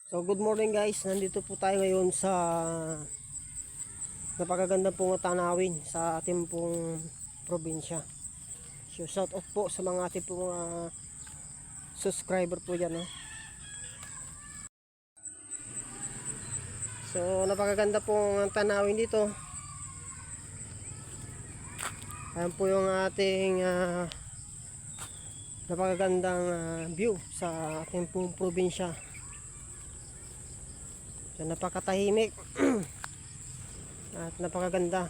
So good morning guys, nandito po tayo ngayon sa napakaganda pong tanawin sa ating pong probinsya. So shout out po sa mga ating pong subscriber po dyan. So napakaganda pong tanawin dito. Ayan po yung ating napakagandang view sa ating pong probinsya. So napakatahimik at napakaganda.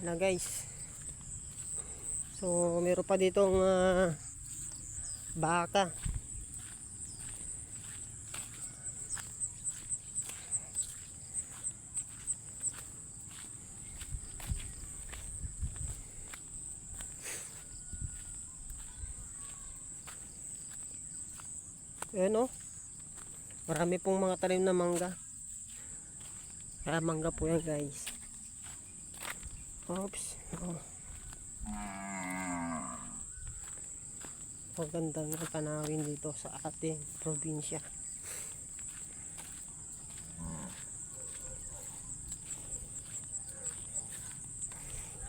Na guys, so meron pa ditong baka. Ayan o, marami pong mga talim na mangga. Mangga po yan guys. Oops. Magandang tanawin dito sa ating probinsya.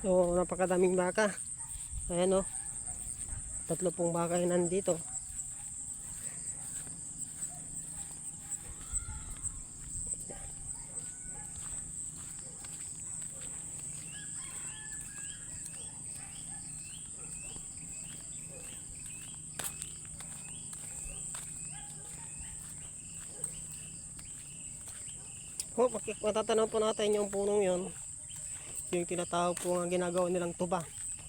So napakadaming baka. Ayan o, 3 pong baka yung nandito. Matatanaw po natin yung punong yon, yung tinatawag po nga ginagawa nilang tuba.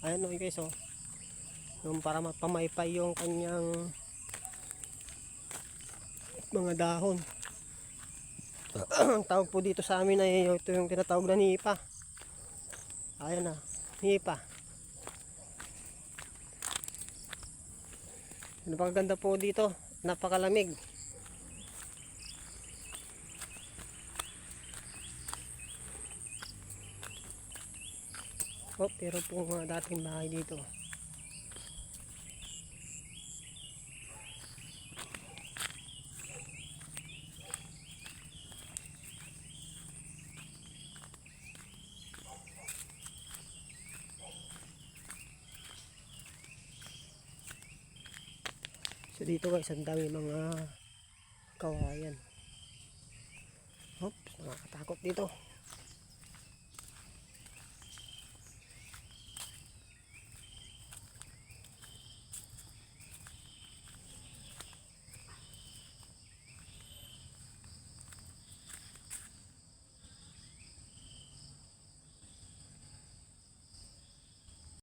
Ayan o guys o, yung para mapamaypay yung kanyang mga dahon. Ang tawag po dito sa amin ay ito yung tinatawag na nipa. Ayan na, nipa. Napakaganda po dito, napakalamig. Pero po mga dating bahay dito. So dito guys, ang dami mga kawayan. Oops, nakakatakot dito.